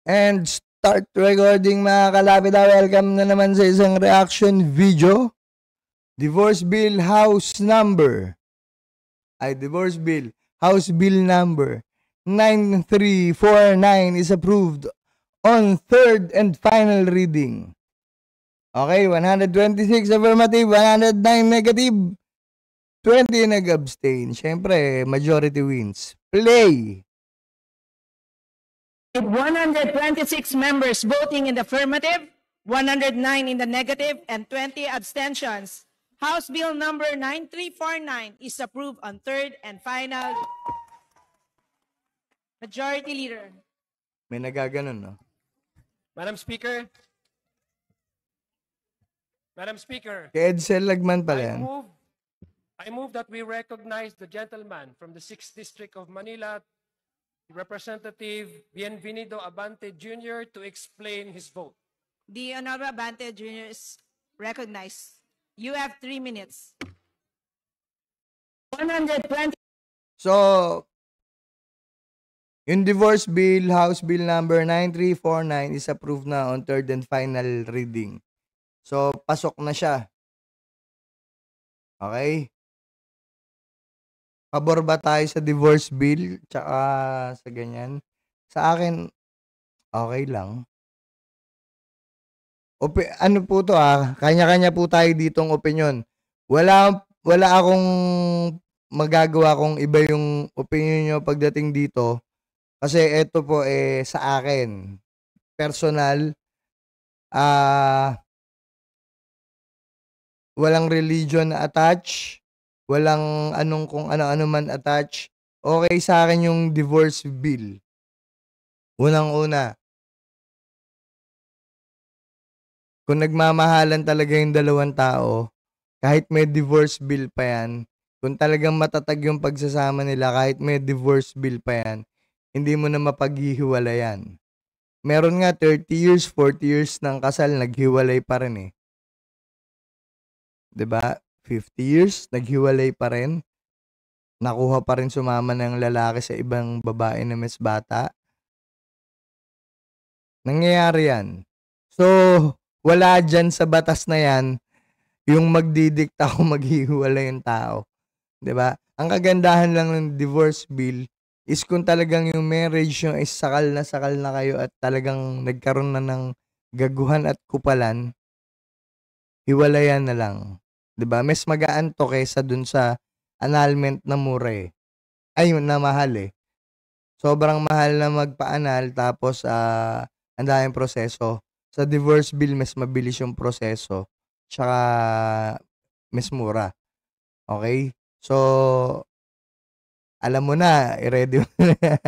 And start recording mga kalapit. Welcome na naman sa isang reaction video. Divorce Bill House Number. Divorce Bill. House Bill Number 9349 is approved on third and final reading. Okay, 126 affirmative, 109 negative, 20 nag-abstain. Siyempre, majority wins. Play! With 126 members voting in the affirmative, 109 in the negative, and 20 abstentions, House Bill number 9349 is approved on third and final. Majority Leader. May nagaganon, no? Madam Speaker. Madam Speaker. Kay Edsel Lagman pala yan. I move that we recognize the gentleman from the 6th District of Manila, Representative Bienvenido Abante Jr. to explain his vote. The Honorable Abante Jr. is recognized. You have 3 minutes. 120. So, yung divorce bill, House Bill number 9349 is approved na on third and final reading. So, pasok na siya. Okay? Pabor ba tayo sa divorce bill? Tsaka sa ganyan? Sa akin, okay lang. Ano po to kanya-kanya po tayo ditong opinion. Wala akong magagawa kung iba yung opinion nyo pagdating dito. Kasi ito po sa akin. Personal. Walang religion na attach. Walang kung ano-ano man attach. Okay sa akin yung divorce bill. Unang-una. Kung nagmamahalan talaga yung dalawang tao, kahit may divorce bill pa yan, kung talagang matatag yung pagsasama nila, kahit may divorce bill pa yan, hindi mo na mapaghihiwalayan. Meron nga 30 years, 40 years ng kasal, naghiwalay pa rin 'Di ba? 50 years, naghiwalay pa rin. Nakuha pa rin sumama ng lalaki sa ibang babae na mas bata. Nangyayari yan. So, wala dyan sa batas na yan yung magdidikta kung maghihiwalay yung tao. 'Di ba? Ang kagandahan lang ng divorce bill is kung talagang yung marriage nyo is sakal na kayo at talagang nagkaroon na ng gaguhan at kupalan, hiwalayan na lang. 'Di ba? Mas magaan to kaysa dun sa annulment na mura Ayun, na mahal Sobrang mahal na magpa-annul tapos ang daming proseso. Sa divorce bill, mas mabilis yung proseso. Tsaka mas mura. Okay? So, alam mo na, i-ready mo na.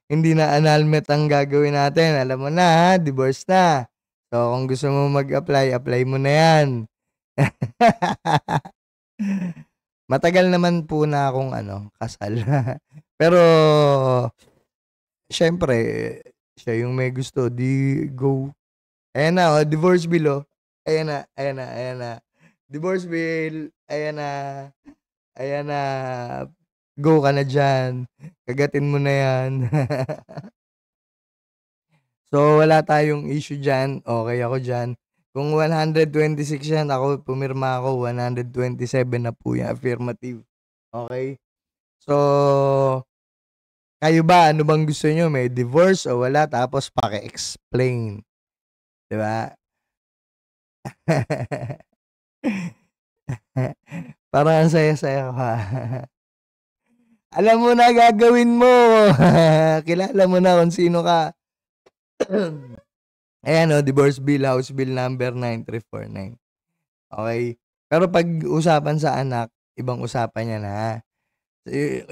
Hindi na annulment ang gagawin natin. Alam mo na, divorce na. So, kung gusto mo mag-apply, apply mo na yan. Matagal naman po na akong kasal. Pero, syempre, siya yung may gusto, di go. Ayan na, divorce bill, Ayan na. Divorce bill, ayan na. Go ka na dyan. Kagatin mo na yan. So, wala tayong issue dyan. Okay ako dyan. Kung 126 yan, ako, pumirma ako, 127 na po yung affirmative. Okay? So, kayo ba, ano bang gusto nyo? May divorce o wala? Tapos, paki-explain. Diba? Parang ang saya-saya ko Alam mo na gagawin mo. Kilala mo na kung sino ka. Ayan divorce bill, House Bill number 9349. Okay? Pero pag usapan sa anak, ibang usapan yan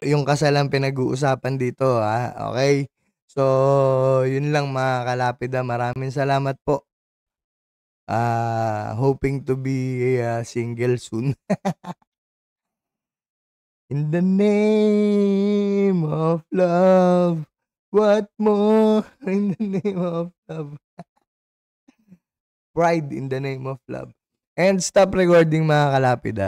Yung kasal ang pinag-uusapan dito Okay? So, yun lang mga kalapid Maraming salamat po. Hoping to be single soon. In the name of love, what more in the name of love? Pride in the name of love. And stop recording mga kalapid